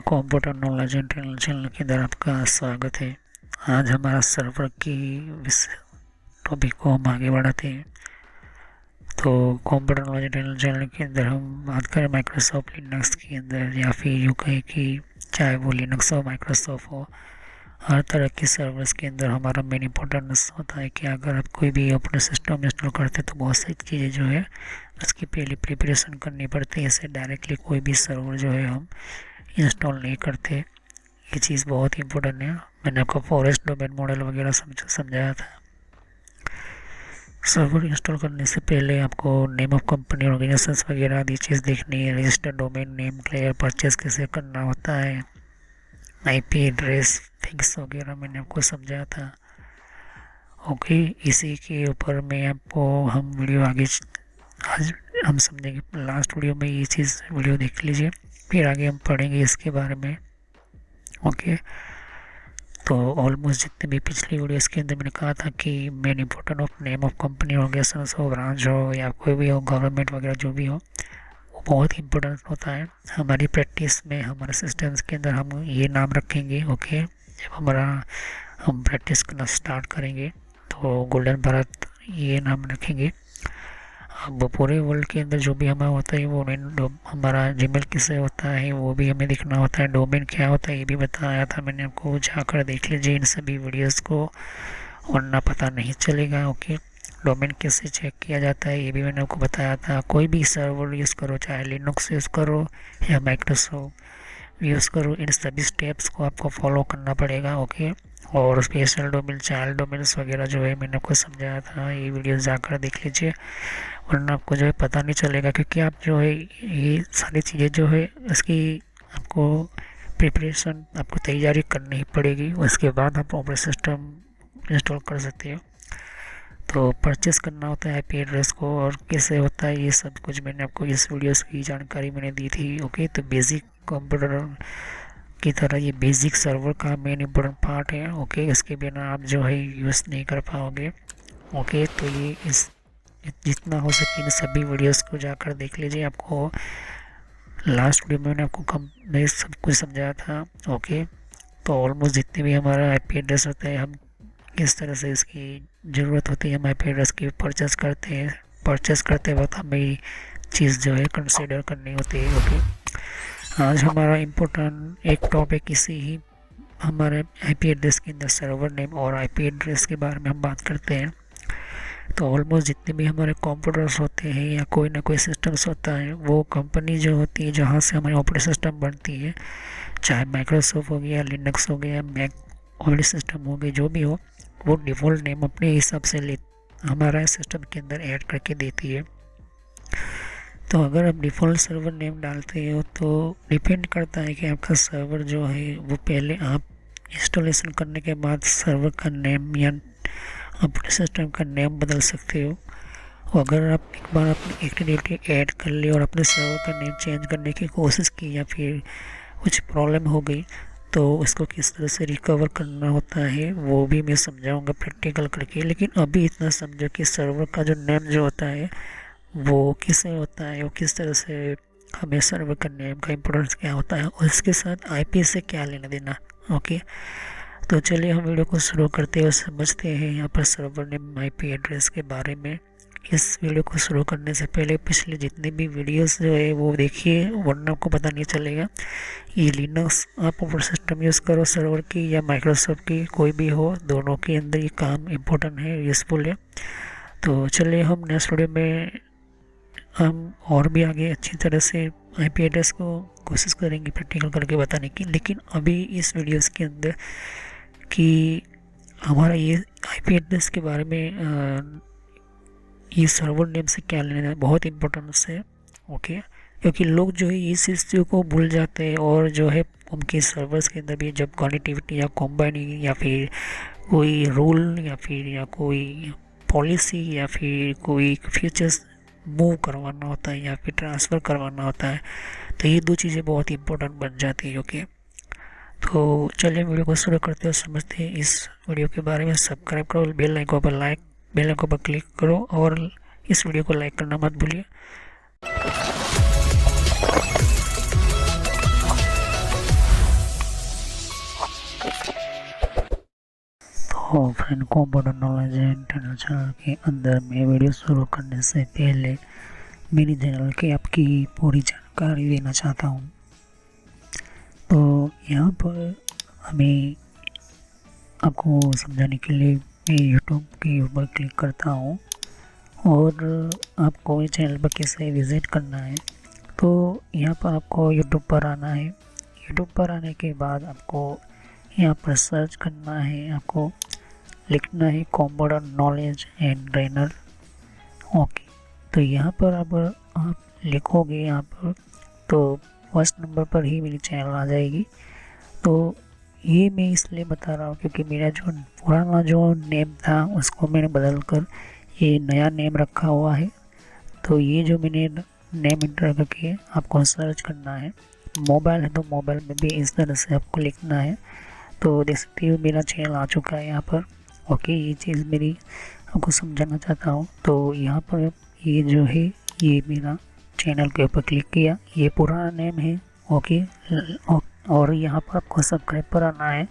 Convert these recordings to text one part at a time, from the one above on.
Computer knowledge internal channel के अंदर आपका स्वागत है। आज हमारा सर्वर की टॉपिक को हम आगे बढ़ाते हैं। तो कंप्यूटर नॉलेज इंटरनल चैनल के अंदर हम बात करें माइक्रोसॉफ्ट लिनक्स के अंदर या फिर यूके की, चाहे वो लिनक्स हो माइक्रोसॉफ्ट हो, हर तरह के सर्वर्स के अंदर हमारा मेन इंपॉर्टेंस होता है कि अगर आप कोई भी अपने सिस्टम इंस्टॉल करते हैं तो बहुत सारी चीज़ें जो है उसकी पहले प्रिपरेशन करनी पड़ती है। इससे डायरेक्टली कोई भी सर्वर जो है हम इंस्टॉल नहीं करते। ये चीज़ बहुत इंपॉर्टेंट है। मैंने आपको फॉरेस्ट डोमेन मॉडल वगैरह समझाया था। सर्वर इंस्टॉल करने से पहले आपको नेम ऑफ कंपनी, ऑर्गेनाइजेशंस वगैरह आदि चीज़ देखनी है। Register domain name, clear purchase कैसे करना होता है, आईपी एड्रेस फिक्स वगैरह मैंने आपको समझाया था। ओके, इसी के ऊपर मैं आपको हम वीडियो आगे आज हम समझेंगे। लास्ट वीडियो में ये चीज़ वीडियो देख लीजिए, फिर आगे हम पढ़ेंगे इसके बारे में। ओके, तो ऑलमोस्ट जितने भी पिछली वीडियोस के अंदर मैंने कहा था कि main important of name of company, organisations हो, ब्रांच हो या कोई भी हो, गवर्नमेंट वगैरह जो भी हो, वो बहुत इंपॉर्टेंट होता है। हमारी प्रैक्टिस में हमारे सिस्टम्स के अंदर हम ये नाम रखेंगे। ओके, जब हम प्रैक्टिस करना स्टार्ट करेंगे तो गोल्डन भारत ये नाम रखेंगे। अब पूरे वर्ल्ड के अंदर जो भी हमारा होता है वो हमारा जीमेल किससे होता है वो भी हमें दिखना होता है। डोमेन क्या होता है ये भी बताया था मैंने आपको, जाकर देख लीजिए इन सभी वीडियोस को, वरना पता नहीं चलेगा। ओके, डोमेन कैसे चेक किया जाता है ये भी मैंने आपको बताया था। कोई भी सर्वर यूज़ करो, चाहे लिनक्स यूज़ करो या माइक्रोसॉफ्ट यूज़ करो, इन सभी स्टेप्स को आपको फॉलो करना पड़ेगा। ओके, और स्पेशल डोमेन, चाइल्ड डोमेन्स वगैरह जो है मैंने आपको समझाया था, ये वीडियो जाकर देख लीजिए, वरना आपको जो है पता नहीं चलेगा। क्योंकि आप जो है ये सारी चीज़ें जो है इसकी आपको प्रिपरेशन, आपको तैयारी करनी ही पड़ेगी। उसके बाद आप ऑपरेटिंग सिस्टम इंस्टॉल कर सकते हो। तो परचेस करना होता है आईपी एड्रेस को और कैसे होता है ये सब कुछ मैंने आपको इस वीडियोस की जानकारी मैंने दी थी। ओके, तो बेसिक कंप्यूटर की तरह ये बेसिक सर्वर का मेन इम्पोर्टेंट पार्ट है। ओके, इसके बिना आप जो है यूज़ नहीं कर पाओगे। ओके, तो ये इस जितना हो सके इन सभी वीडियोस को जाकर देख लीजिए। आपको लास्ट वीडियो में मैंने आपको मैं सब कुछ समझाया था। ओके, तो ऑलमोस्ट जितने भी हमारा आईपी एड्रेस होता है, हम किस तरह से इसकी ज़रूरत होती है, हम आईपी एड्रेस की परचेस करते हैं। परचेस करते वक्त हमें चीज़ जो है कंसिडर करनी होती है। ओके, आज हमारा इम्पोर्टेंट एक टॉपिक इसी ही हमारे आईपी एड्रेस के अंदर सर्वर नेम और आईपी एड्रेस के बारे में हम बात करते हैं। तो ऑलमोस्ट जितने भी हमारे कंप्यूटर्स होते हैं या कोई ना कोई सिस्टम्स होता है, वो कंपनी जो होती है जहाँ से हमारी ऑपरेटिंग सिस्टम बनती है, चाहे माइक्रोसॉफ्ट हो गया, लिनक्स हो गया, मैक ऑपरेटिंग सिस्टम हो गई, जो भी हो, वो डिफ़ॉल्ट नेम अपने हिसाब से हमारा सिस्टम के अंदर ऐड करके देती है। तो अगर आप डिफ़ॉल्ट सर्वर नेम डालते हो तो डिपेंड करता है कि आपका सर्वर जो है वो पहले आप इंस्टॉलेशन करने के बाद सर्वर का नेम या ऑपरेटिंग सिस्टम का नेम बदल सकते हो। अगर आप एक बार अपनी एक्टिविटी ऐड कर ली और अपने सर्वर का नेम चेंज करने की कोशिश की या फिर कुछ प्रॉब्लम हो गई तो इसको किस तरह से रिकवर करना होता है वो भी मैं समझाऊंगा प्रैक्टिकल करके। लेकिन अभी इतना समझो कि सर्वर का जो नेम जो होता है वो किससे होता है, वो किस तरह से हमें सर्वर का नेम का इम्पोर्टेंस क्या होता है और इसके साथ आईपी से क्या लेना देना। ओके, तो चलिए हम वीडियो को शुरू करते हैं और समझते हैं यहाँ पर सर्वर नेम आईपी एड्रेस के बारे में। इस वीडियो को शुरू करने से पहले पिछले जितने भी वीडियोस जो है वो देखिए, वरना आपको पता नहीं चलेगा। ये लिनक्स आप ऑपरेटिंग सिस्टम यूज़ करो सर्वर की या माइक्रोसॉफ्ट की, कोई भी हो, दोनों के अंदर ये काम इम्पोर्टेंट है, यूज़फुल है। तो चलिए हम नेक्स्ट वीडियो में हम और भी आगे अच्छी तरह से आईपी एड्रेस को कोशिश करेंगे प्रैक्टिकल करके बताने की। लेकिन अभी इस वीडियोस के अंदर कि हमारा ये आईपी एड्रेस के बारे में ये सर्वर नेम से क्या लेना है बहुत इम्पोर्टेंस है। ओके, क्योंकि लोग जो है इस चीज़ को भूल जाते हैं और जो है उनके सर्वर्स के अंदर भी जब कनेक्टिविटी या कॉम्बाइनिंग या फिर कोई रूल या फिर या कोई पॉलिसी या फिर कोई फीचर्स मूव करवाना होता है या फिर ट्रांसफ़र करवाना होता है, तो ये दो चीज़ें बहुत इंपॉर्टेंट बन जाती है। ओके, तो चलिए वीडियो को शुरू करते हैं और समझते हैं इस वीडियो के बारे में। सब्सक्राइब करो, बेल आइकन पर क्लिक करो और इस वीडियो को लाइक करना मत भूलिए। Friend, computer knowledge and channel के अंदर मैं वीडियो शुरू करने से पहले मेरी चैनल की आपकी पूरी जानकारी देना चाहता हूँ। तो यहाँ पर हमें आपको समझाने के लिए मैं यूट्यूब के ऊपर क्लिक करता हूँ और आपको इस चैनल पर कैसे विज़िट करना है। तो यहाँ पर आपको यूट्यूब पर आना है। यूट्यूब पर आने के बाद आपको यहाँ पर सर्च करना है, आपको लिखना है computer knowledge and trainer. Okay, तो यहाँ पर अब आप लिखोगे यहाँ पर तो फर्स्ट नंबर पर ही मेरी चैनल आ जाएगी। तो ये मैं इसलिए बता रहा हूँ क्योंकि मेरा जो पुराना जो नेम था उसको मैंने बदल कर ये नया नेम रखा हुआ है। तो ये जो मैंने नेम इंटर करके आपको सर्च करना है। मोबाइल है तो मोबाइल में भी इस तरह से आपको लिखना है। तो देख सकते हो मेरा चैनल आ चुका है यहाँ पर। ओके, ये चीज़ मेरी आपको समझाना चाहता हूँ। तो यहाँ पर ये जो है ये मेरा चैनल के ऊपर क्लिक किया, ये पुराना नेम है। ओके, और यहाँ पर आपको सब्सक्राइब पर आना है।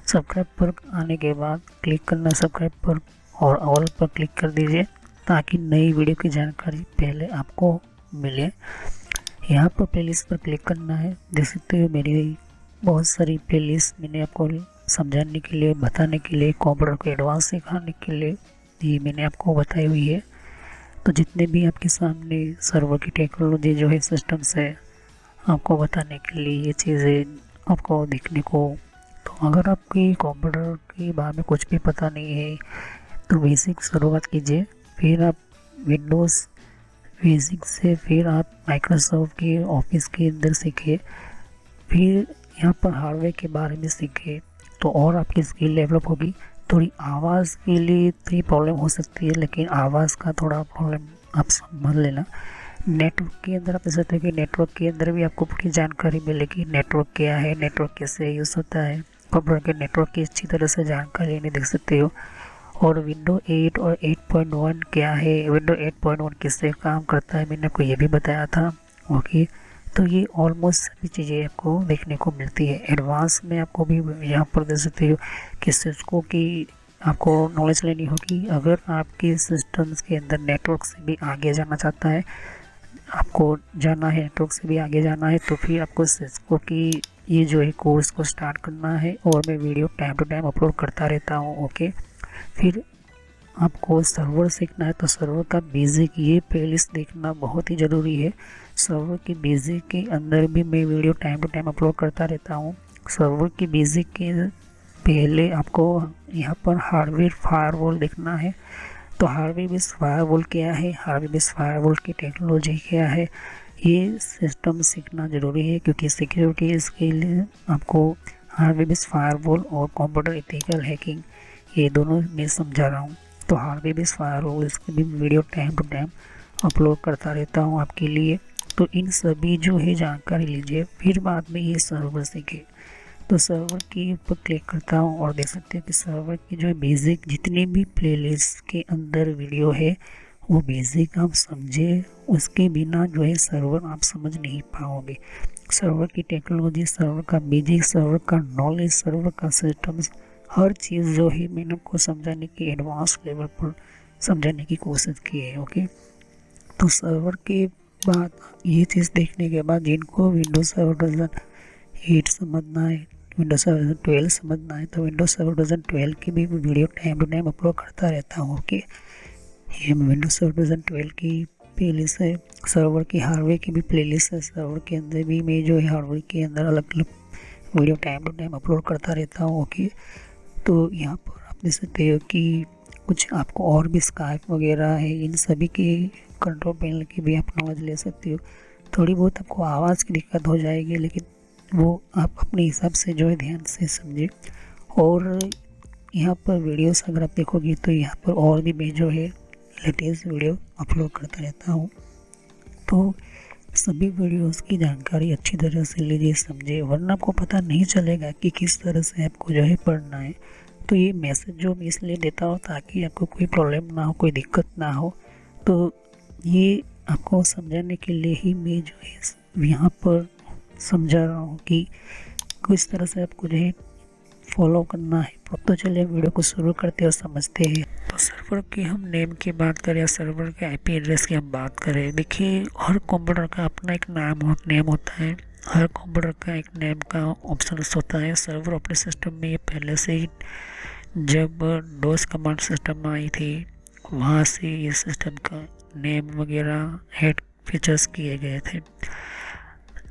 सब्सक्राइब पर आने के बाद क्लिक करना है सब्सक्राइब पर और ऑल पर क्लिक कर दीजिए ताकि नई वीडियो की जानकारी पहले आपको मिले। यहाँ पर प्लेलिस्ट पर क्लिक करना है। देख सकते हो मेरी बहुत सारी प्लेलिस्ट मैंने आपको समझाने के लिए, बताने के लिए, कंप्यूटर को एडवांस सिखाने के लिए ये मैंने आपको बताई हुई है। तो जितने भी आपके सामने सर्वर की टेक्नोलॉजी जो है, सिस्टम्स है, आपको बताने के लिए ये चीज़ें आपको देखने को। तो अगर आपकी कंप्यूटर के बारे में कुछ भी पता नहीं है तो बेसिक शुरुआत कीजिए, फिर आप विंडोज़ बेसिक से फिर आप माइक्रोसॉफ्ट के ऑफिस के अंदर सीखिए, फिर यहाँ पर हार्डवेयर के बारे में सीखिए तो और आपकी स्किल डेवलप होगी। थोड़ी आवाज़ के लिए थोड़ी प्रॉब्लम हो सकती है, लेकिन आवाज़ का थोड़ा प्रॉब्लम आप समझ लेना। नेटवर्क के अंदर आप देख सकते हो कि नेटवर्क के अंदर भी आपको पूरी जानकारी मिलेगी। नेटवर्क क्या है, नेटवर्क कैसे यूज़ होता है, कंप्यूटर के नेटवर्क की अच्छी तरह से जानकारी नहीं देख सकते हो। और विंडो 8 और 8.1 क्या है, विंडो 8.1 किससे काम करता है, मैंने आपको ये भी बताया था। ओके, तो ये ऑलमोस्ट सभी चीज़ें आपको देखने को मिलती है। एडवांस में आपको भी यहाँ पर देख सकते हो कि सिस्को की आपको नॉलेज लेनी होगी। अगर आपके सिस्टम्स के अंदर नेटवर्क से भी आगे जाना चाहता है, आपको जाना है नेटवर्क से भी आगे जाना है, तो फिर आपको सिस्को की ये जो है कोर्स को स्टार्ट करना है। और मैं video time to time upload करता रहता हूँ। ओके, फिर आपको सर्वर सीखना है तो सर्वर का बेसिक ये प्लेलिस्ट देखना बहुत ही ज़रूरी है। सर्वर की बेसिक के अंदर भी मैं video time to time upload करता रहता हूँ। सर्वर की बेसिक के पहले आपको यहाँ पर हार्डवेयर फायरवॉल देखना है। तो हार्डवेयर बेस्ड फायरवॉल क्या है, हार्डवेयर बेस्ड फायरवॉल की टेक्नोलॉजी क्या है, ये सिस्टम सीखना ज़रूरी है क्योंकि सिक्योरिटी इसके लिए आपको हार्डवेयर बेस्ड फायरवॉल और कंप्यूटर एथिकल हैकिंग ये दोनों मैं समझा रहा हूँ। तो हार्डवेयर बेस्ड फायरवॉल इसके भी video time to time upload करता रहता हूँ आपके लिए। तो इन सभी जो है जानकारी लीजिए, फिर बाद में ये सर्वर सीखे। तो सर्वर के ऊपर क्लिक करता हूँ और देख सकते हैं कि सर्वर की जो है बेसिक जितनी भी प्लेलिस्ट के अंदर वीडियो है वो बेसिक आप समझे, उसके बिना जो है सर्वर आप समझ नहीं पाओगे। सर्वर की टेक्नोलॉजी, सर्वर का बेसिक, सर्वर का नॉलेज, सर्वर का सिस्टम्स, हर चीज़ जो है मैंने आपको समझाने की एडवांस लेवल पर समझाने की कोशिश की है। ओके, तो सर्वर के बाद ये चीज़ देखने के बाद जिनको विंडोज सर्वर वर्जन 8 समझना है, विंडोज सर्वर वर्जन 12 समझना है, तो विंडोज सर्वर वर्जन 12 की भी video time to time upload करता रहता हूँ। ओके, ये विंडोज सर्वर वर्जन 12 की प्लेलिस्ट है। सर्वर की हार्डवेयर की भी प्लेलिस्ट है। सर्वर के अंदर भी मैं जो है हार्डवेयर के अंदर अलग अलग video time to time upload करता रहता हूँ। ओके, तो यहाँ पर आप देख सकते हो कि कुछ आपको और भी स्काइप वगैरह है, इन सभी की कंट्रोल पैनल की भी आप नॉलेज ले सकते हो। थोड़ी बहुत आपको आवाज़ की दिक्कत हो जाएगी, लेकिन वो आप अपने हिसाब से जो है ध्यान से समझे। और यहाँ पर वीडियोस अगर आप देखोगे तो यहाँ पर और भी मैं जो है लेटेस्ट वीडियो अपलोड करता रहता हूँ। तो सभी वीडियोस की जानकारी अच्छी तरह से लीजिए, समझे, वरना आपको पता नहीं चलेगा कि किस तरह से आपको जो है पढ़ना है। तो ये मैसेज जो मैं इसलिए देता हूँ ताकि आपको कोई प्रॉब्लम ना हो, कोई दिक्कत ना हो। तो ये आपको समझाने के लिए ही मैं जो है यहाँ पर समझा रहा हूँ कि किस तरह से आपको जो है फॉलो करना है। तो चलिए वीडियो को शुरू करते और समझते हैं। तो सर्वर की हम नेम की बात करें या सर्वर के आईपी एड्रेस की हम बात करें, देखिए हर कंप्यूटर का अपना एक नेम होता है। हर कंप्यूटर का एक नेम का ऑप्शन होता है। सर्वर ऑपरेटिंग सिस्टम में ये पहले से ही जब डोस कमांड सिस्टम आई थी वहाँ से ये सिस्टम का नेम वगैरह हेड फीचर्स किए गए थे।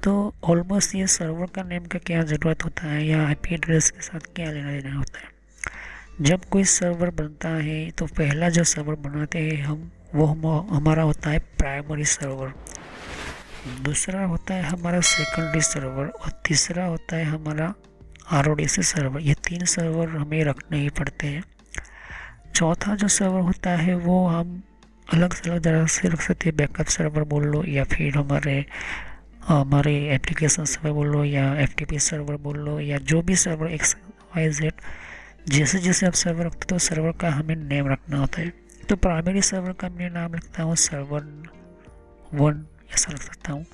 तो ऑलमोस्ट ये सर्वर का नेम का क्या ज़रूरत होता है या आईपी एड्रेस के साथ क्या लेना देना होता है। जब कोई सर्वर बनता है तो पहला जो सर्वर बनाते हैं हमारा होता है प्राइमरी सर्वर, दूसरा होता है हमारा सेकेंडरी सर्वर और तीसरा होता है हमारा आरओडीसी सर्वर। ये 3 सर्वर हमें रखने ही पड़ते हैं। चौथा जो सर्वर होता है वो हम अलग से अलग जगह से रख सकते हैं, बैकअप सर्वर बोल लो या फिर हमारे एप्लीकेशन सर्वर बोल लो या एफटीपी सर्वर बोल लो या जो भी सर्वर XYZ जैसे जैसे आप सर्वर रखते हो तो सर्वर का हमें नेम रखना होता है। तो प्राइमरी सर्वर का मैं नाम लिखता हूँ सर्वर 1 ऐसा लिख सकता हूँ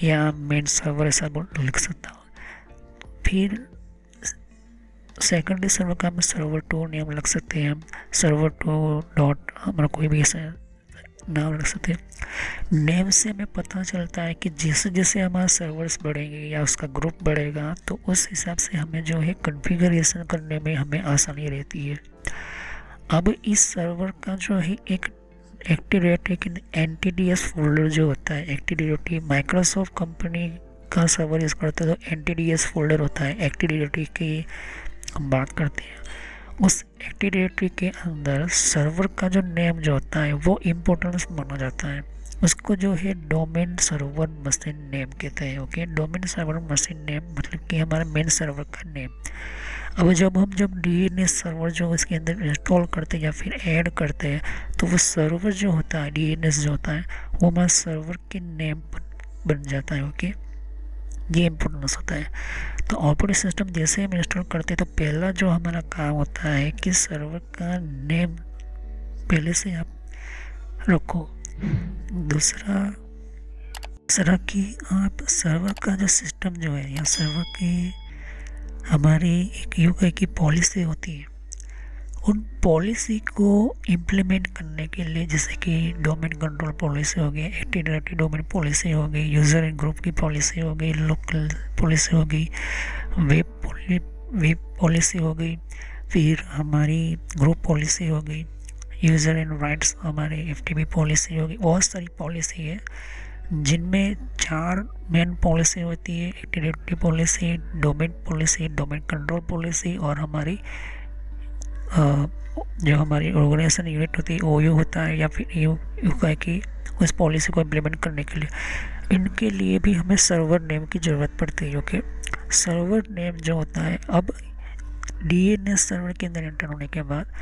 या मेन सर्वर ऐसा लिख सकता हूँ। फिर सेकेंडरी सर्वर का हम सर्वर 2 नेम रख सकते हैं, हम सर्वर 2 डॉट हमारा कोई भी ऐसा नाम रख सकते हैं। नेम से हमें पता चलता है कि जैसे जैसे हमारा सर्वर्स बढ़ेंगे या उसका ग्रुप बढ़ेगा तो उस हिसाब से हमें जो है कॉन्फ़िगरेशन करने में हमें आसानी रहती है। अब इस सर्वर का जो है एक एक्टिव डायरेक्टरी NTDS फोल्डर जो होता है, एक्टिव डायरेक्टरी माइक्रोसॉफ्ट कंपनी का सर्वर यूज़ करता है तो NTDS फोल्डर होता है। एक्टिव डायरेक्टरी की हम बात करते हैं, उस एक्टिव डायरेक्टरी के अंदर सर्वर का जो नेम जो होता है वो इम्पोर्टेंस माना जाता है। उसको जो है डोमेन सर्वर मशीन नेम कहते हैं। Okay, domain server machine name मतलब कि हमारा मेन सर्वर का नेम। अब जब DNS सर्वर जो इसके अंदर इंस्टॉल करते हैं या फिर ऐड करते हैं तो वो सर्वर जो होता है DNS जो होता है वो हमारे सर्वर के नेम बन जाता है। ओके, ये इम्पोर्टेंस होता है। तो ऑपरेटिंग सिस्टम जैसे हम इंस्टॉल करते हैं तो पहला जो हमारा काम होता है कि सर्वर का नेम पहले से आप रखो। दूसरा कि आप सर्वर का जो सिस्टम जो है या सर्वर की हमारी एक यूके की पॉलिसी होती है, उन पॉलिसी को इम्प्लीमेंट करने के लिए जैसे कि डोमेन कंट्रोल पॉलिसी हो गई, एक्टिव डायरेक्टरी डोमेन पॉलिसी हो गई, यूज़र एंड ग्रुप की पॉलिसी हो गई, लोकल पॉलिसी हो गई, वेब पॉलिसी हो गई, फिर हमारी ग्रुप पॉलिसी हो गई, यूज़र एंड राइट्स हमारे FTP पॉलिसी हो गई। बहुत सारी पॉलिसी है जिनमें 4 मेन पॉलिसी होती है, active directory policy, domain policy, domain control policy और हमारी जो हमारी ऑर्गेनाइजेशन यूनिट होती है OU होता है या फिर यूका की उस पॉलिसी को इम्प्लीमेंट करने के लिए इनके लिए भी हमें सर्वर नेम की ज़रूरत पड़ती है। ओके, सर्वर नेम जो होता है अब DNS सर्वर के अंदर एंटर होने के बाद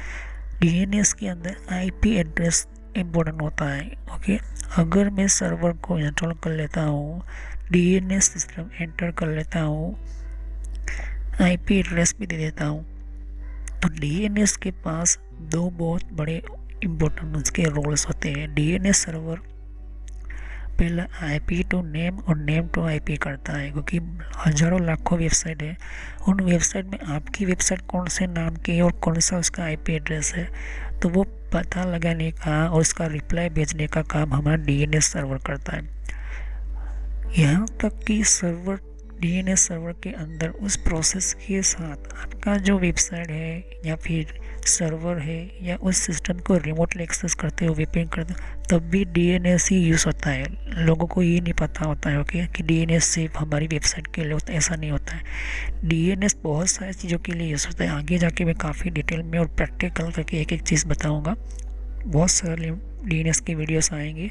DNS के अंदर IP एड्रेस इम्पोर्टेंट होता है। ओके, अगर मैं सर्वर को इंस्टॉल कर लेता हूँ, DNS सिस्टम एंटर कर लेता हूँ, IP एड्रेस भी दे देता हूँ तो DNS के पास 2 बहुत बड़े इम्पोर्टेंट उसके रोल्स होते हैं। DNS सर्वर पहला IP टू नेम और नेम टू IP करता है क्योंकि हज़ारों लाखों वेबसाइट है। उन वेबसाइट में आपकी वेबसाइट कौन से नाम की है और कौन सा उसका IP एड्रेस है तो वो पता लगाने का और उसका रिप्लाई भेजने का काम हमारा DNS सर्वर करता है। यहाँ तक कि DNS सर्वर के अंदर उस प्रोसेस के साथ आपका जो वेबसाइट है या फिर सर्वर है या उस सिस्टम को रिमोटली एक्सेस करते हो, VPN करते हो, तब भी DNS ही यूज़ होता है। लोगों को ये नहीं पता होता है ओके कि DNS सिर्फ हमारी वेबसाइट के लिए होता है, ऐसा नहीं होता है। DNS बहुत सारी चीज़ों के लिए यूज़ होता है। आगे जाके मैं काफ़ी डिटेल में और प्रैक्टिकल करके एक एक चीज़ बताऊँगा। बहुत सारे DNS की वीडियोस आएंगे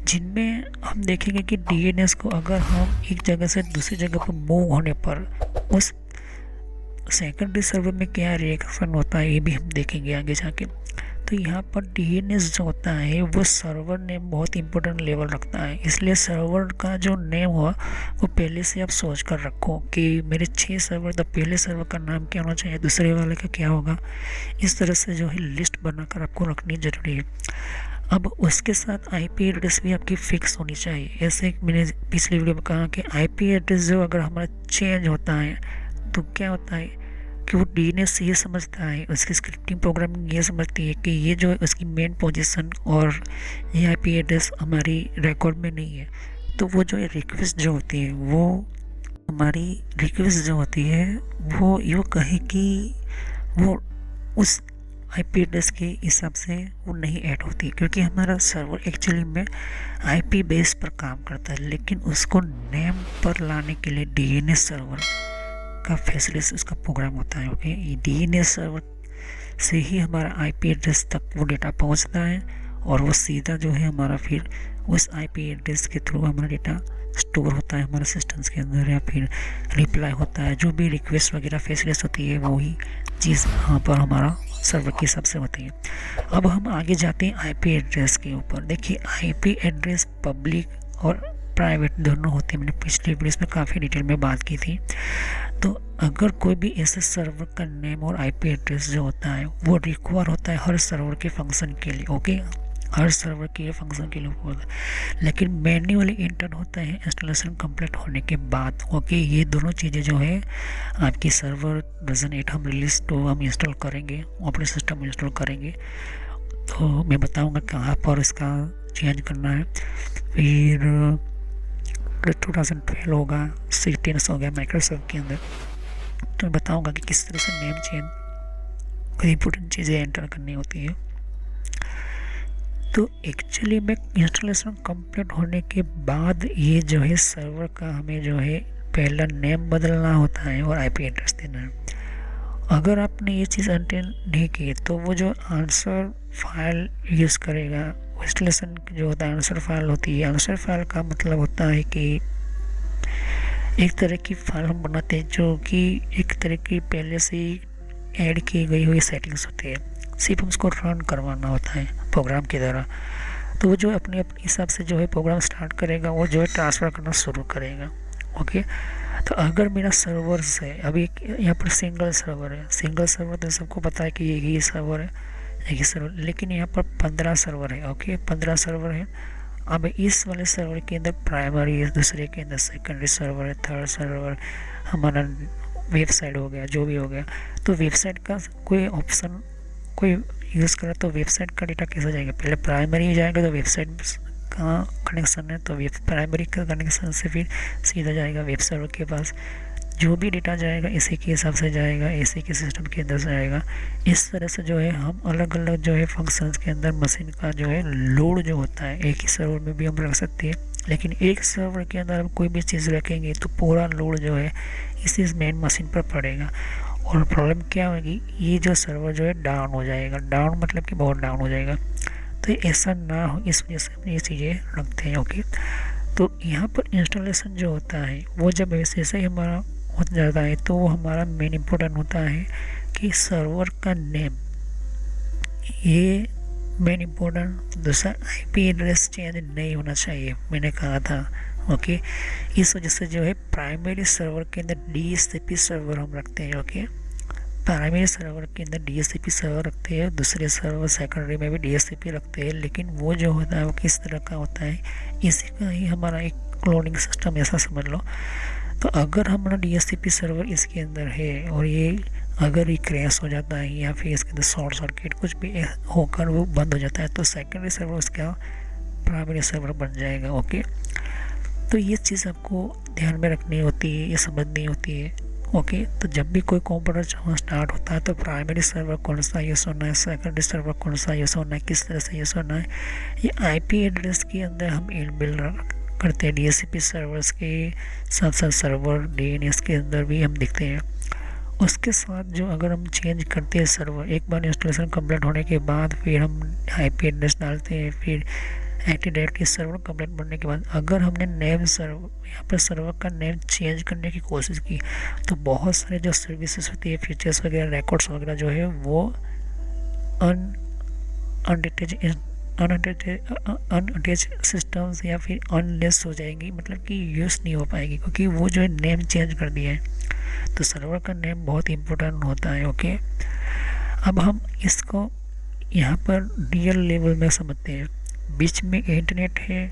जिनमें हम देखेंगे कि DNS को अगर हम एक जगह से दूसरी जगह पर मूव होने पर उस सेकेंडरी सर्वर में क्या रिएक्शन होता है ये भी हम देखेंगे आगे जाके। तो यहाँ पर DNS जो होता है वो सर्वर नेम बहुत इंपॉर्टेंट लेवल रखता है, इसलिए सर्वर का जो नेम हुआ वो पहले से आप सोच कर रखो कि मेरे 6 सर्वर, तो पहले सर्वर का नाम क्या होना चाहिए, दूसरे वाले का क्या होगा। इस तरह से जो है लिस्ट बनाकर आपको रखनी ज़रूरी है। अब उसके साथ IP एड्रेस भी आपकी फ़िक्स होनी चाहिए। ऐसे मैंने पिछले वीडियो में कहा कि IP एड्रेस जो अगर हमारा चेंज होता है तो क्या होता है, क्योंकि वो डीएनएस ये समझता है, उसकी स्क्रिप्टिंग प्रोग्रामिंग ये समझती है कि ये जो है उसकी मेन पोजीशन और ये आईपी एड्रेस हमारी रिकॉर्ड में नहीं है। तो वो जो रिक्वेस्ट जो होती है वो हमारी रिक्वेस्ट जो होती है वो यूँ कहे कि वो उस आईपी एड्रेस के हिसाब से वो नहीं ऐड होती, क्योंकि हमारा सर्वर एक्चुअली में आईपी बेस पर काम करता है, लेकिन उसको नेम पर लाने के लिए डीएनएस सर्वर का फैसिलिटी उसका प्रोग्राम होता है। ओके, ये डीएनएस सर्वर से ही हमारा आईपी एड्रेस तक वो डेटा पहुंचता है और वो सीधा जो है हमारा फिर उस आईपी एड्रेस के थ्रू हमारा डेटा स्टोर होता है हमारे सिस्टम्स के अंदर, या फिर रिप्लाई होता है, जो भी रिक्वेस्ट वगैरह फैसिलिटी होती है वही चीज़ यहाँ पर हमारा सर्वर के हिसाब से होती है। अब हम आगे जाते हैं आईपी एड्रेस के ऊपर। देखिए, आईपी एड्रेस पब्लिक और प्राइवेट दोनों होते हैं। मैंने पिछले वीडियोस में काफ़ी डिटेल में बात की थी। तो अगर कोई भी ऐसे सर्वर का नेम और आईपी एड्रेस जो होता है वो रिक्वायर होता है हर सर्वर के फंक्शन के लिए। ओके, हर सर्वर के फंक्शन के लिए होता है, लेकिन मैन्युअली इंटर होता है इंस्टॉलेशन कंप्लीट होने के बाद। ओके, ये दोनों चीज़ें जो है आपकी सर्वर वर्जन 8 हम रिलीज 2 हम इंस्टॉल करेंगे, ऑपरेटिंग सिस्टम इंस्टॉल करेंगे, तो मैं बताऊंगा कहाँ पर इसका चेंज करना है। फिर 2012 होगा, 16 हो गया माइक्रोसॉफ्ट के अंदर, तो मैं बताऊंगा कि किस तरह से नेम चेंज इंपॉर्टेंट चीज़ें एंटर करनी होती है। तो एक्चुअली में इंस्टॉलेशन कंप्लीट होने के बाद ये जो है सर्वर का हमें जो है पहला नेम बदलना होता है और आईपी एड्रेस देना है। अगर आपने ये चीज़ अटेंड नहीं की तो वो जो आंसर फाइल यूज़ करेगा, इंस्टॉलेशन जो होता है आंसर फाइल होती है। आंसर फाइल का मतलब होता है कि एक तरह की फाइल हम बनाते हैं जो कि एक तरह की पहले से ही ऐड की गई हुई सेटिंग्स होती है, सिर्फ उसको रन करवाना होता है प्रोग्राम की तरह। तो वो जो अपने अपने हिसाब से जो है प्रोग्राम स्टार्ट करेगा, वो जो है ट्रांसफ़र करना शुरू करेगा। ओके, तो अगर मेरा सर्वर्स है, अभी यहाँ पर सिंगल सर्वर है, सिंगल सर्वर तो सबको पता है कि यही सर्वर है, यही सर्वर, लेकिन यहाँ पर 15 सर्वर है। ओके, 15 सर्वर है। अब इस वाले सर्वर के अंदर प्राइमरी है, दूसरे के अंदर सेकेंडरी सर्वर है, थर्ड सर्वर हमारा वेबसाइट हो गया, जो भी हो गया। तो वेबसाइट का कोई ऑप्शन कोई यूज़ करा तो वेबसाइट का डेटा कैसे जाएगा, पहले प्राइमरी जाएगा, तो वेबसाइट का कनेक्शन है तो वेब प्राइमरी का कनेक्शन से फिर सीधा जाएगा वेब सर्वर के पास। जो भी डेटा जाएगा इसी के हिसाब से जाएगा, इसी के सिस्टम के अंदर से आएगा। इस तरह से जो है हम अलग अलग जो है फंक्शंस के अंदर मशीन का जो है लोड जो होता है एक ही सर्वर में भी हम रख सकते हैं, लेकिन एक सर्वर के अंदर हम कोई भी चीज़ रखेंगे तो पूरा लोड जो है इसी मेन मशीन पर पड़ेगा। और प्रॉब्लम क्या होगी, ये जो सर्वर जो है डाउन हो जाएगा। डाउन मतलब कि बहुत डाउन हो जाएगा। तो ऐसा ना हो इस वजह से हम ये चीज़ें रखते हैं। ओके, तो यहाँ पर इंस्टॉलेशन जो होता है वो जब ऐसे ही हमारा हो जाता है तो वो हमारा मेन इम्पोर्टेंट होता है कि सर्वर का नेम, ये मेन इम्पोर्टेंट। दूसरा आईपी एड्रेस चेंज नहीं होना चाहिए, मैंने कहा था। ओके, इस वजह से जो है प्राइमरी सर्वर के अंदर डीएचसीपी सर्वर हम रखते हैं। ओके, प्राइमरी सर्वर के अंदर डीएचसीपी सर्वर रखते हैं, दूसरे सर्वर सेकेंडरी में भी डीएचसीपी रखते हैं, लेकिन वो जो होता है वो किस तरह का होता है, इसी का ही हमारा एक क्लोनिंग सिस्टम ऐसा समझ लो। तो अगर हमारा डीएचसीपी सर्वर इसके अंदर है और ये अगर ये क्रैश हो जाता है या फिर इसके अंदर शॉर्ट सर्किट कुछ भी होकर वो बंद हो जाता है तो सेकेंडरी सर्वर उसका प्राइमरी सर्वर बन जाएगा। ओके, तो ये चीज़ आपको ध्यान में रखनी होती है, ये समझनी होती है। ओके, तो जब भी कोई कंप्यूटर स्टार्ट होता है तो प्राइमरी सर्वर कौन सा यूज़ होना है, सेकेंडरी सर्वर कौन सा यूज़ होना है, किस तरह से यूज़ होना है, ये आईपी एड्रेस के अंदर हम इनबिल्ट करते हैं। डीएचसीपी सर्वर्स के साथ साथ सर्वर डीएनएस के अंदर भी हम देखते हैं। उसके साथ जो अगर हम चेंज करते हैं सर्वर, एक बार इंस्टॉलेशन कंप्लीट होने के बाद फिर हम आईपी एड्रेस डालते हैं, फिर एक्टिव डायरेक्टरी सर्वर कंप्लीट बनने के बाद अगर हमने नेम सर्वर यहाँ पर सर्वर का नेम चेंज करने की कोशिश की तो बहुत सारे जो सर्विसेज होती है, फीचर्स वगैरह, रिकॉर्ड्स वगैरह जो है वो अनअटैच सिस्टम्स या फिर अनलेस हो जाएंगी, मतलब कि यूज़ नहीं हो पाएगी, क्योंकि वो जो है नेम चेंज कर दिया है। तो सर्वर का नेम बहुत इंपॉर्टेंट होता है। ओके, अब हम इसको यहाँ पर रियल लेवल में समझते हैं। बीच में इंटरनेट है,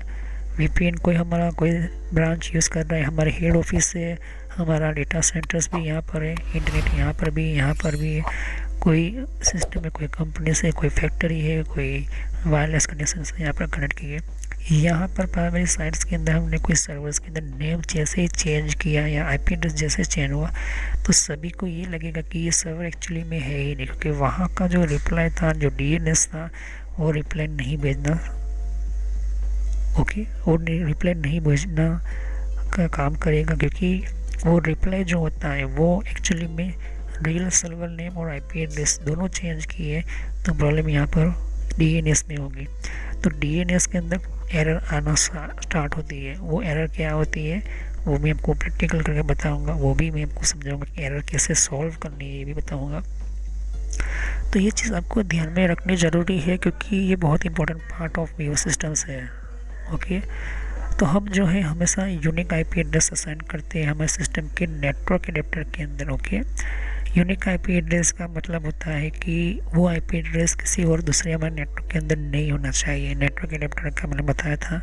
वीपीएन कोई हमारा कोई ब्रांच यूज़ कर रहा है, हमारे हेड ऑफिस से हमारा डेटा सेंटर्स भी यहाँ पर है, इंटरनेट यहाँ पर भी है। कोई सिस्टम है, कोई कंपनी से, कोई फैक्ट्री है, कोई वायरलेस कनेक्शन से यहाँ पर कनेक्ट किए। यहाँ पर प्राइमरी साइट्स के अंदर हमने कोई सर्वर्स के अंदर नेम जैसे ही चेंज किया या आईपी एड्रेस जैसे चेंज हुआ तो सभी को ये लगेगा कि ये सर्वर एक्चुअली में है ही नहीं, क्योंकि वहाँ का जो रिप्लाई था, जो डीएनएस था, वो रिप्लाई नहीं भेजना, ओके, वो रिप्लाई नहीं भेजना का काम करेगा, क्योंकि वो रिप्लाई जो होता है वो एक्चुअली में रियल सर्वर नेम और आईपी एड्रेस दोनों चेंज किए तो प्रॉब्लम यहाँ पर डीएनएस में होगी। तो डीएनएस के अंदर एरर आना स्टार्ट होती है। वो एरर क्या होती है वो मैं आपको प्रैक्टिकल करके बताऊंगा, वो भी मैं आपको समझाऊंगा कि एरर कैसे सॉल्व करनी है, ये भी बताऊंगा। तो ये चीज़ आपको ध्यान में रखनी ज़रूरी है, क्योंकि ये बहुत important part of VO systems है, ओके। तो हम जो है हमेशा यूनिक आईपी एड्रेस असाइन करते हैं हमारे सिस्टम के नेटवर्क एडेप्टर के अंदर, ओके। यूनिक आईपी एड्रेस का मतलब होता है कि वो आईपी एड्रेस किसी और दूसरे हमारे नेटवर्क के अंदर नहीं होना चाहिए। नेटवर्क एडेप्टर का मैंने बताया था,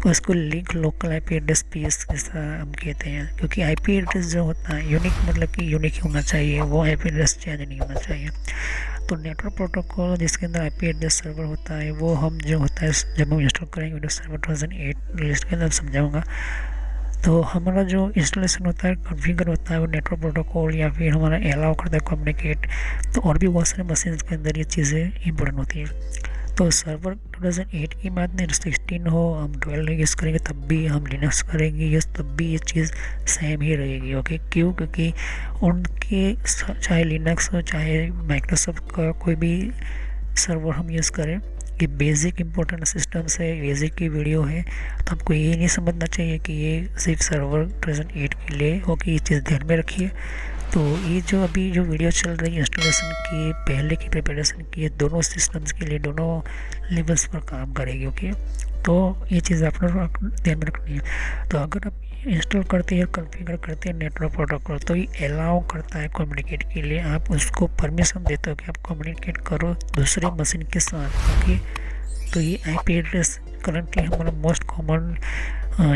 उसको link local IP address PS जैसा हम कहते हैं, क्योंकि आईपी एड्रेस जो होता है यूनिक मतलब कि यूनिक ही होना चाहिए, वो आईपी एड्रेस चेंज नहीं होना चाहिए। तो नेटवर्क प्रोटोकॉल जिसके अंदर आईपी एड्रेस सर्वर होता है, वो हम जो होता है जब हम इंस्टॉल करेंगे विंडोज सर्वर 2008 लिस्ट के अंदर समझाऊंगा। तो हमारा जो इंस्टॉलेशन होता है, कॉन्फ़िगर होता है, वो नेटवर्क प्रोटोकॉल या फिर हमारा अलाउ करता है कम्युनिकेट। तो और भी बहुत सारे मशीन के अंदर ये चीज़ें इंपॉर्टेंट होती हैं। तो सर्वर 2008 की बात नहीं, 16 हो, हम 12 यूज़ करेंगे तब भी, हम लिनक्स करेंगे यूज़ तब भी ये चीज़ सेम ही रहेगी, ओके। क्यों? क्योंकि उनके चाहे लिनक्स हो चाहे माइक्रोसॉफ्ट का कोई भी सर्वर हम यूज़ करें, ये बेसिक इंपॉर्टेंट सिस्टम्स है, बेसिक की वीडियो है। तो आपको ये नहीं समझना चाहिए कि ये सिर्फ सर्वर 2008 के लिए हो, कि ये चीज़ ध्यान में रखिए। तो ये जो अभी जो वीडियो चल रही है इंस्टॉलेशन की, पहले की प्रिपरेशन की, दोनों सिस्टम्स के लिए दोनों लेवल्स पर काम करेगी, ओके। तो ये चीज़ आप लोग ध्यान में रखनी है। तो अगर आप इंस्टॉल करते हैं, कॉन्फ़िगर करते हैं नेटवर्क प्रोटोकॉल, तो ये अलाउ करता है कम्युनिकेट के लिए, आप उसको परमिशन देते हो कि आप कम्युनिकेट करो दूसरे मशीन के साथ, ओके। तो ये आईपी एड्रेस करंटली हमारा मोस्ट कॉमन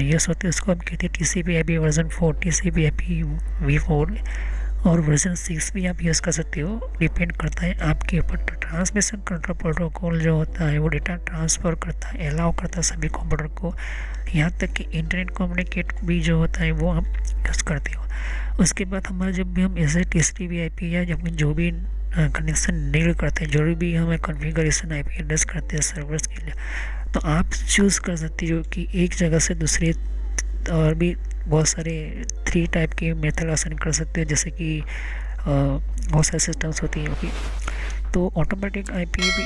यूज़ होते हैं, उसको हम कहते हैं TCP/IP वर्जन 4, TCP/IP v4 और वर्जन 6 भी आप यूज़ कर सकते हो, डिपेंड करता है आपके ऊपर। तो ट्रांसमिशन कंट्रोल प्रोटोकॉल जो होता है वो डेटा ट्रांसफ़र करता है, अलाउ करता है सभी कंप्यूटर को, यहाँ तक कि इंटरनेट कम्युनिकेट भी जो होता है वो हम यूज़ करते हो। उसके बाद हमारा जब भी हम ऐसे TCP/IP या जब जो भी कनेक्शन नीड करते हैं, जो भी हमें कॉन्फ़िगरेशन आईपी एड्रेस करते हैं सर्वर्स के लिए, तो आप चूज़ कर सकते हो कि एक जगह से दूसरी, और भी बहुत सारे 3 टाइप के मेथड असाइन कर सकते हो, जैसे कि बहुत सारे सिस्टम्स होती हैं, ओके। तो ऑटोमेटिक आईपी भी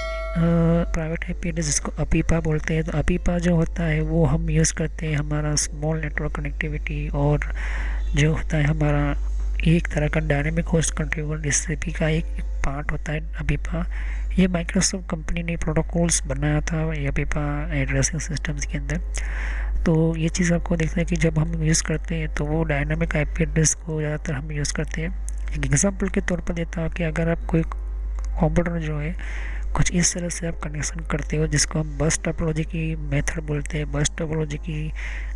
प्राइवेट आईपी एड्रेस जिसको अपीपा बोलते हैं, तो अपीपा जो होता है वो हम यूज़ करते हैं हमारा स्मॉल नेटवर्क कनेक्टिविटी, और जो होता है हमारा एक तरह का डायनेमिक होस्ट कंट्रोलर DHCP का एक पार्ट होता है अपीपा। ये माइक्रोसॉफ्ट कंपनी ने प्रोटोकॉल्स बनाया था ये अपीपा एड्रेसिंग सिस्टम्स के अंदर। तो ये चीज़ आपको देखना है कि जब हम यूज़ करते हैं तो वो डायनामिक आईपी एड्रेस को ज़्यादातर हम यूज़ करते हैं। एक एग्जांपल के तौर पर देता हूँ कि अगर आप कोई कंप्यूटर जो है कुछ इस तरह से आप कनेक्शन करते हो, जिसको हम बस टोपोलॉजी की मेथड बोलते हैं, बस टोपोलॉजी की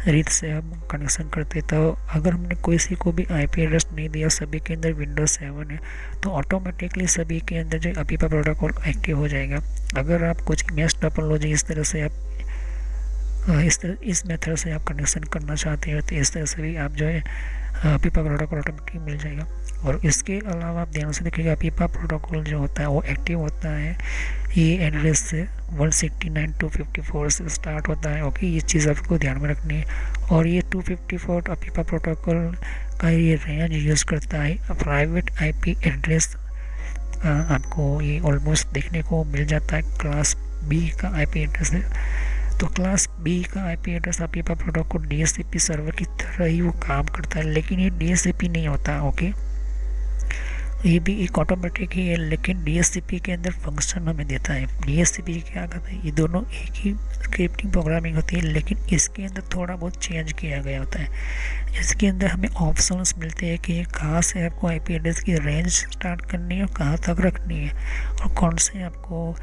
रीत से हम कनेक्शन करते हैं, तो अगर हमने किसी को भी आईपी एड्रेस नहीं दिया, सभी के अंदर विंडोज 7 है, तो ऑटोमेटिकली सभी के अंदर जो अपीपा प्रोटोकॉल एक्टिव हो जाएगा। अगर आप कुछ मैश टोपोलॉजी इस तरह से आप इस मेथड से आप कनेक्शन करना चाहते हो, तो इस तरह से भी आप जो है अपीपा प्रोटोकॉल ऑटोमेटिक मिल जाएगा। और इसके अलावा आप ध्यान से देखिएगा अपीपा प्रोटोकॉल जो होता है वो एक्टिव होता है ये एड्रेस से 169.254 से स्टार्ट होता है, ओके। ये चीज़ आपको ध्यान में रखनी है। और ये 254 अपीपा प्रोटोकॉल का ये रेंज यूज़ करता है प्राइवेट आईपी एड्रेस। आपको ये ऑलमोस्ट देखने को मिल जाता है क्लास B का आईपी एड्रेस है। तो क्लास B का IP address अपीपा protocol DHCP server की तरह ही वो काम करता है, लेकिन ये DHCP नहीं होता, ओके। ये भी एक ऑटोमेटिक ही है, लेकिन DHCP के अंदर फंक्शन हमें देता है। DHCP क्या करता है, ये दोनों एक ही स्क्रिप्टिंग प्रोग्रामिंग होती है, लेकिन इसके अंदर थोड़ा बहुत चेंज किया गया होता है। इसके अंदर हमें ऑप्शंस मिलते हैं कि कहाँ से आपको आईपी एड्रेस की रेंज स्टार्ट करनी है और कहाँ तक रखनी है, और कौन से आपको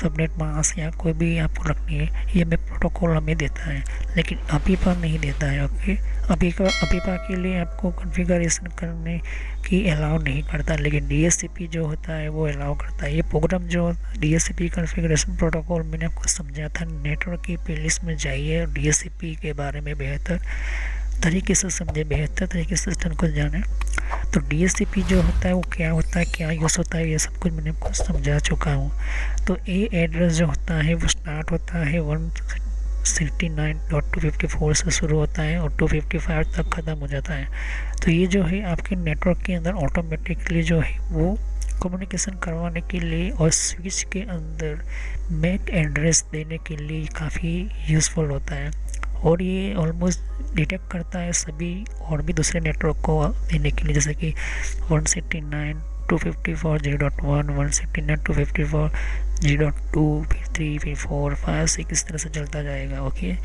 सबनेट मास्क या कोई भी आपको रखनी है, ये हमें प्रोटोकॉल हमें देता है, लेकिन अपीपा नहीं देता है। ओके, अपीपा के लिए आपको कॉन्फ़िगरेशन करने की अलाउ नहीं करता, लेकिन डीएचसीपी जो होता है वो अलाउ करता है। ये प्रोग्राम जो डीएचसीपी कॉन्फ़िगरेशन प्रोटोकॉल मैंने आपको समझाया था, नेटवर्क की प्लेलिस्ट में जाइए और डीएचसीपी के बारे में बेहतर तरीके से समझे, बेहतर तरीके से सिस्टम को जाने। तो डीएचसीपी जो होता है वो क्या होता है, क्या यूज़ होता है, ये सब कुछ मैंने आपको समझा चुका हूँ। तो ये एड्रेस जो होता है वो स्टार्ट होता है 169.254 से शुरू होता है और 255 तक ख़त्म हो जाता है। तो ये जो है आपके नेटवर्क के अंदर ऑटोमेटिकली जो है वो कम्युनिकेशन करवाने के लिए और स्विच के अंदर मैक एड्रेस देने के लिए काफ़ी यूज़फुल होता है, और ये ऑलमोस्ट डिटेक्ट करता है सभी और भी दूसरे नेटवर्क को देने के लिए, जैसे कि 169.254.0.1, 169.254.0.2, फिर 3, फिर 4, 5, 6 इस तरह से चलता जाएगा। ओके,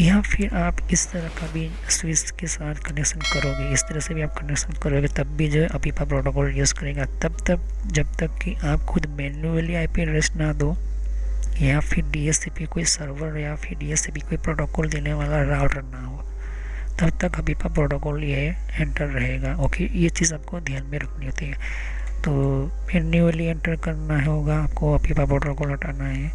या फिर आप इस तरह का भी स्विच के साथ कनेक्शन करोगे, इस तरह से भी आप कनेक्शन करोगे, तब भी जो है अपीपा प्रोटोकॉल यूज़ करेगा, जब तक कि आप खुद मैन्युअली आईपी एड्रेस ना दो, या फिर डीएचसीपी कोई सर्वर या फिर डीएचसीपी कोई प्रोटोकॉल देने वाला राउटर ना हो, तब तक अपीपा प्रोटोकॉल ये एंटर रहेगा। ओके, ये चीज़ आपको ध्यान में रखनी होती है। तो मैन्युअली एंटर करना होगा आपको, अपीपा प्रोटोकॉल हटाना है,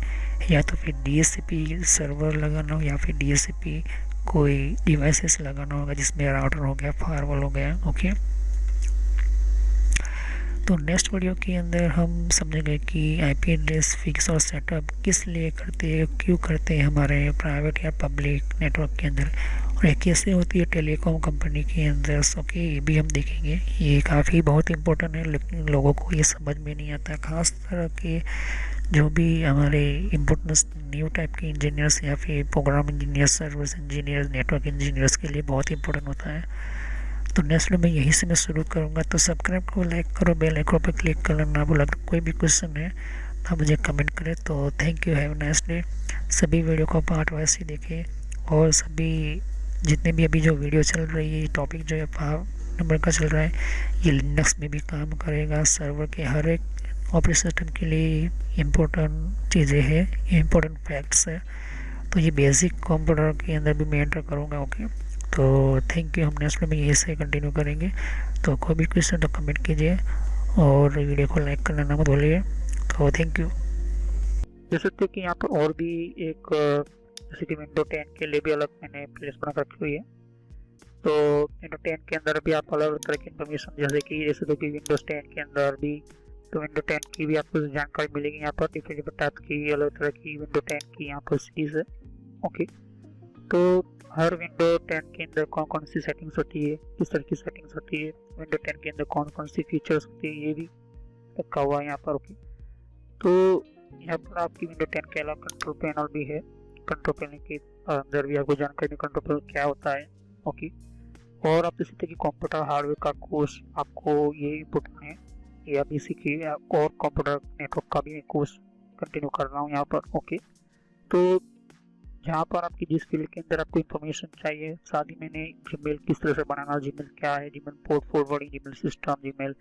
या तो फिर डीएचसीपी सर्वर लगाना हो, या फिर डीएचसीपी कोई डिवाइसेस लगाना होगा जिसमें राउटर हो गया, फायरवॉल हो गया। ओके, तो नेक्स्ट वीडियो के अंदर हम समझेंगे कि आईपी एड्रेस फिक्स और सेटअप किस लिए करते हैं, क्यों करते हैं हमारे प्राइवेट या पब्लिक नेटवर्क के अंदर, और ये कैसे होती है टेलीकॉम कंपनी के अंदर। ओके, ये भी हम देखेंगे। ये काफ़ी बहुत इंपॉर्टेंट है, लेकिन लोगों को ये समझ में नहीं आता, खास तरह के जो भी हमारे इम्पोर्टेंस न्यू टाइप के इंजीनियर्स या फिर program engineers, service engineers, network engineers के लिए बहुत इंपॉर्टेंट होता है। तो नेक्स्ट वीडियो में यहीं से मैं शुरू करूँगा। तो सब्सक्राइब करो, लाइक करो, बेल आइकन पर क्लिक करना ना भूलो। अगर कोई भी क्वेश्चन है तो मुझे कमेंट करें। तो thank you, have nice day. सभी वीडियो को पार्ट वाइज ही देखें, और सभी जितने भी अभी जो वीडियो चल रही है, टॉपिक जो है 5 नंबर का चल रहा है, ये लिनक्स में भी काम करेगा। सर्वर के हर एक ऑपरेटिंग सिस्टम के लिए इम्पोर्टेंट चीज़ें हैं, इम्पोर्टेंट फैक्ट्स है। तो ये बेसिक कंप्यूटर के अंदर भी मैं एंटर करूँगा। ओके, तो थैंक यू। हम नेक्स्ट में ये से कंटिन्यू करेंगे। तो कोई भी क्वेश्चन तो कमेंट कीजिए, और वीडियो को लाइक करना ना मत भूलिए। तो थैंक यू। देख सकते हो कि यहाँ पर और भी एक, जैसे कि विंडो 10 के लिए भी अलग मैंने प्लेलिस्ट बना रखी हुई है। तो विंडो 10 के अंदर भी आप अलग अलग तरह की इन्फॉर्मेशन, जैसे कि कि विंडोज़ 10 के अंदर भी, तो विंडो 10 की भी आपको जानकारी मिलेगी यहाँ पर, डिफरेंट टाइप की अलग तरह की विंडो 10 की यहाँ पर सीरीज है। ओके, तो हर विंडो 10 के अंदर कौन कौन सी सेटिंग्स होती है, किस तरह की सेटिंग्स होती है, विंडो 10 के अंदर कौन कौन सी फीचर्स होती है, ये भी रखा हुआ है यहाँ पर। ओके, तो यहाँ पर आपकी विंडो 10 के अलावा कंट्रोल पैनल भी है। कंट्रोल पैनल के अंदर भी आपको जानकारी कंट्रोल पैनल क्या होता है। ओके, और आप इसी तरह की कंप्यूटर हार्डवेयर का कोर्स आपको ये इम्पोर्टेंट है, ये आप इसी की और कंप्यूटर नेटवर्क का भी कोर्स कंटिन्यू कर रहा हूँ यहाँ पर। ओके, तो जहाँ पर आपकी जिस फील्ड के अंदर आपको इन्फॉर्मेशन चाहिए, साथ ही मैंने जीमेल किस तरह से बनाना, जीमेल क्या है, Gmail port forwarding, Gmail system, Gmail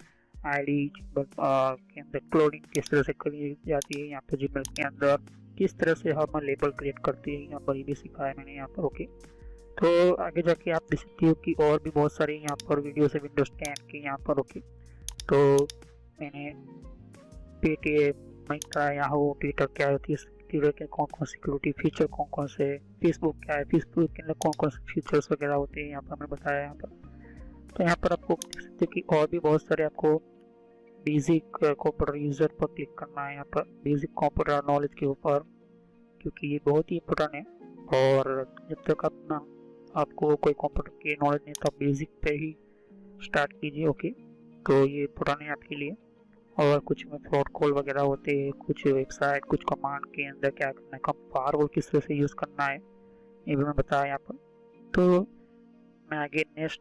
ID के अंदर क्लोनिंग किस तरह से करी जाती है, यहाँ पर जीमेल के अंदर किस तरह से हम लेबल क्रिएट करते हैं, यहाँ पर ये भी सिखाया मैंने यहाँ पर। ओके, तो आगे जाके आप देख सकते हो कि और भी बहुत सारे यहाँ पर वीडियो है विंडोज 10 के यहाँ पर। ओके, तो मैंने पेटीएम, मिंत्रा, याहू, ट्विटर क्या होती है, ट्विटर के कौन कौन सिक्योरिटी फीचर कौन कौन से, फेसबुक क्या है, फेसबुक के अंदर कौन कौन से फीचर्स वगैरह होते हैं, यहाँ पर हमने बताया यहाँ पर। तो यहाँ पर आपको देख सकते हो कि और भी बहुत सारे आपको बेसिक कंप्यूटर यूजर पर क्लिक करना है, यहाँ पर बेसिक कंप्यूटर नॉलेज के ऊपर, क्योंकि ये बहुत ही इंपॉर्टेंट है। और जब तक आपको कोई कंप्यूटर की नॉलेज नहीं, तो आप बेसिक पे ही स्टार्ट कीजिए। ओके, तो ये पुराने आपके लिए। और कुछ में फ्रॉड कॉल वगैरह होते हैं, कुछ वेबसाइट, कुछ कमांड के अंदर क्या करना है, फायरवॉल किस तरह से यूज़ करना है, ये भी मैं बताया यहाँ पर। तो मैं आगे नेक्स्ट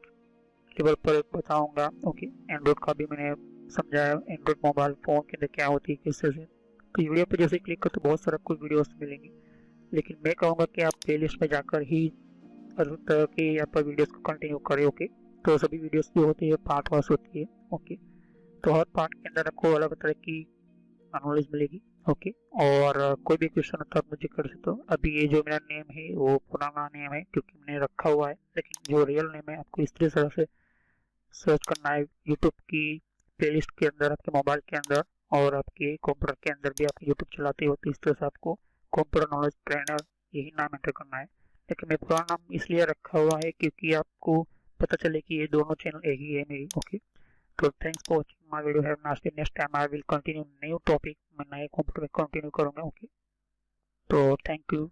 लेवल पर बताऊँगा। ओके, एंड्रॉइड का भी मैंने समझाया, एंड्रॉइड मोबाइल फ़ोन के अंदर क्या होती है, किस तरह से। तो वीडियो पर जैसे क्लिक करते बहुत सारे आपको वीडियोस मिलेंगे, लेकिन मैं कहूँगा कि आप प्लेलिस्ट में जाकर ही हर तरह के यहाँ पर वीडियोस को कंटिन्यू करें। ओके, तो सभी वीडियोस जो होती है पार्ट वाइज होती है। ओके, तो हर पार्ट के अंदर आपको अलग तरह की नॉलेज मिलेगी। ओके, और कोई भी क्वेश्चन होता है आप मुझे कर सकते हो। अभी ये जो मेरा नेम है वो पुराना नेम है क्योंकि मैंने रखा हुआ है, लेकिन जो रियल नेम है आपको इस तरह से सर्च करना है यूट्यूब की प्लेलिस्ट के अंदर, आपके मोबाइल के अंदर, और आपके कंप्यूटर के अंदर भी आप यूट्यूब चलाते हो तो इस तरह से आपको कंप्यूटर नॉलेज ट्रेनर यही नाम एंटर करना है। लेकिन मैं पुराना नाम इसलिए रखा हुआ है क्योंकि आपको पता चले कि ये दोनों चैनल एक ही है मेरी। ओके, तो thanks for watching my video. Have a nice day. Next time I will continue new topic, मैं नए कंप्यूटर में कंटिन्यू करूंगा। ओके, तो थैंक यू।